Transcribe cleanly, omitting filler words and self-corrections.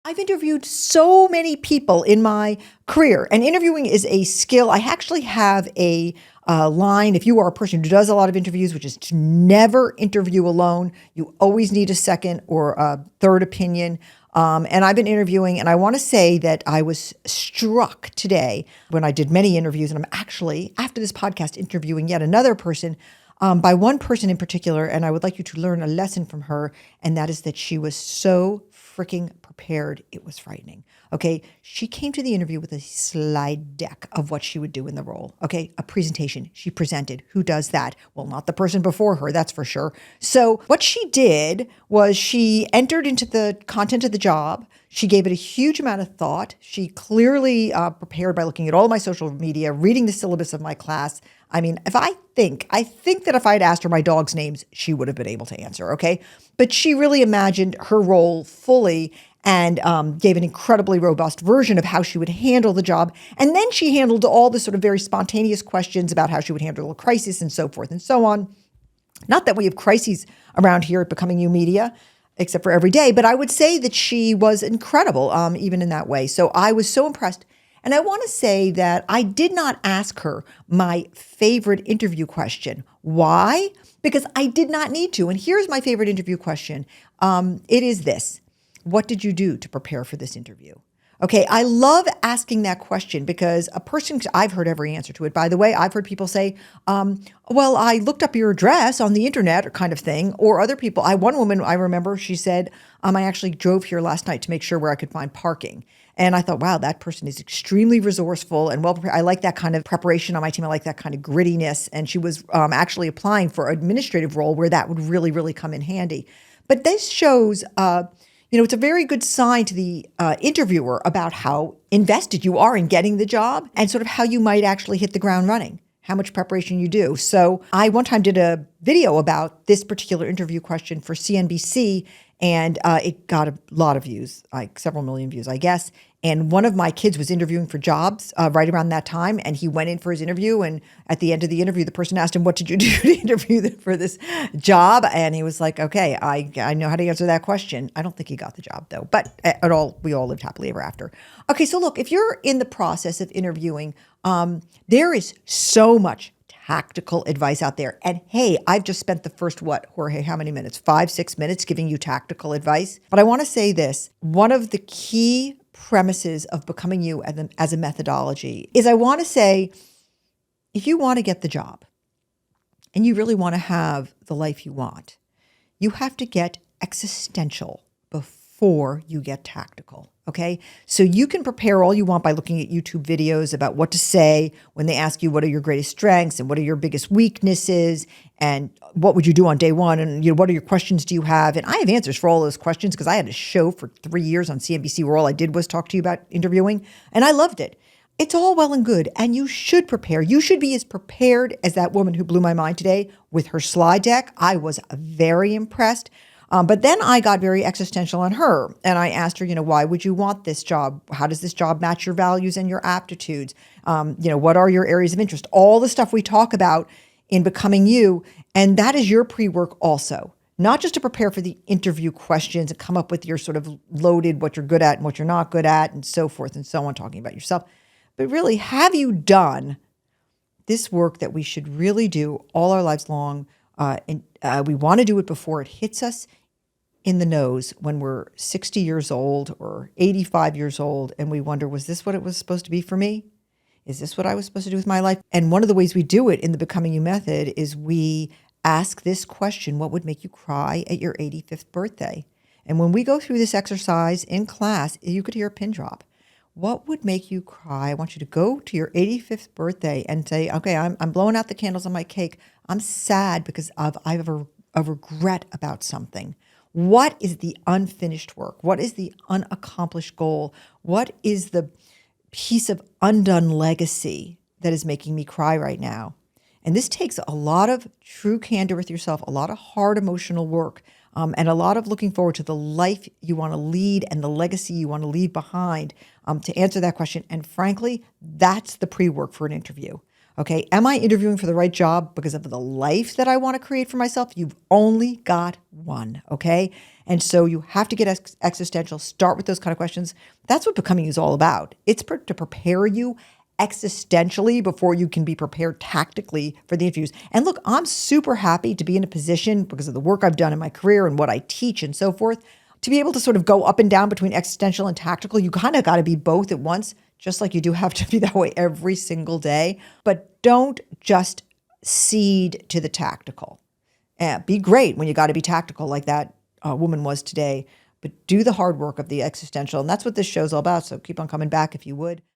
I've interviewed so many people in my career, and interviewing is a skill. I actually have a line, if you are a person who does a lot of interviews, which is to never interview alone. You always need a second or a third opinion. And I've been interviewing, and I want to say that I was struck today when I did many interviews, and I'm actually, after this podcast, interviewing yet another person by one person in particular, and I would like you to learn a lesson from her, and that is that she was so freaking prepared. It was frightening. Okay. She came to the interview with a slide deck of what she would do in the role. Okay. A presentation. She presented. Who does that? Well, not the person before her, that's for sure. So what she did was she entered into the content of the job. She gave it a huge amount of thought. She clearly prepared by looking at all of my social media, reading the syllabus of my class. I mean, I think that if I had asked her my dog's names, she would have been able to answer, okay? But she really imagined her role fully and gave an incredibly robust version of how she would handle the job. And then she handled all the sort of very spontaneous questions about how she would handle a crisis and so forth and so on. Not that we have crises around here at Becoming You Media, except for every day, but I would say that she was incredible, even in that way. So I was so impressed. And I want to say that I did not ask her my favorite interview question. Why? Because I did not need to. And here's my favorite interview question. It is this. What did you do to prepare for this interview? Okay, I love asking that question because I've heard every answer to it. By the way, I've heard people say, well, I looked up your address on the internet or kind of thing. Or other people, one woman I remember, she said, I actually drove here last night to make sure where I could find parking. And I thought, wow, that person is extremely resourceful and well prepared. I like that kind of preparation on my team. I like that kind of grittiness. And she was actually applying for an administrative role where that would really, really come in handy. But this shows, it's a very good sign to the interviewer about how invested you are in getting the job and sort of how you might actually hit the ground running, how much preparation you do. So I one time did a video about this particular interview question for CNBC, and it got a lot of views, like several million views, I guess. And one of my kids was interviewing for jobs right around that time, and he went in for his interview. And at the end of the interview, the person asked him, "What did you do to interview for this job?" And he was like, "Okay, I know how to answer that question." I don't think he got the job though, but we all lived happily ever after. Okay, so look, if you're in the process of interviewing, there is so much tactical advice out there. And hey, I've just spent the first, Jorge, how many minutes? 5-6 minutes giving you tactical advice. But I want to say this. One of the key premises of Becoming You as a methodology is I want to say, if you want to get the job and you really want to have the life you want, you have to get existential before you get tactical. Okay. So you can prepare all you want by looking at YouTube videos about what to say when they ask you what are your greatest strengths and what are your biggest weaknesses and what would you do on day one and what are your questions do you have? And I have answers for all those questions because I had a show for 3 years on CNBC where all I did was talk to you about interviewing, and I loved it. It's all well and good, and you should prepare. You should be as prepared as that woman who blew my mind today with her slide deck. I was very impressed. But then I got very existential on her, and I asked her, why would you want this job? How does this job match your values and your aptitudes? What are your areas of interest? All the stuff we talk about in Becoming You, and that is your pre-work also. Not just to prepare for the interview questions and come up with your sort of loaded what you're good at and what you're not good at and so forth and so on, talking about yourself. But really, have you done this work that we should really do all our lives long? And we want to do it before it hits us in the nose when we're 60 years old or 85 years old, and we wonder, was this what it was supposed to be for me? Is this what I was supposed to do with my life? And one of the ways we do it in the Becoming You method is we ask this question: what would make you cry at your 85th birthday? And when we go through this exercise in class, you could hear a pin drop. What would make you cry? I want you to go to your 85th birthday and say, okay, I'm blowing out the candles on my cake. I'm sad because I have a regret about something. What is the unfinished work? What is the unaccomplished goal? What is the piece of undone legacy that is making me cry right now? And this takes a lot of true candor with yourself, a lot of hard emotional work, and a lot of looking forward to the life you want to lead and the legacy you want to leave behind to answer that question. And frankly, that's the pre-work for an interview. Okay. Am I interviewing for the right job because of the life that I want to create for myself? You've only got one. Okay. And so you have to get existential, start with those kind of questions. That's what becoming is all about. It's to prepare you existentially before you can be prepared tactically for the interviews. And look, I'm super happy to be in a position because of the work I've done in my career and what I teach and so forth, to be able to sort of go up and down between existential and tactical. You kind of got to be both at once, just like you do have to be that way every single day. But don't just cede to the tactical. Be great when you got to be tactical like that woman was today, but do the hard work of the existential. And that's what this show's all about. So keep on coming back if you would.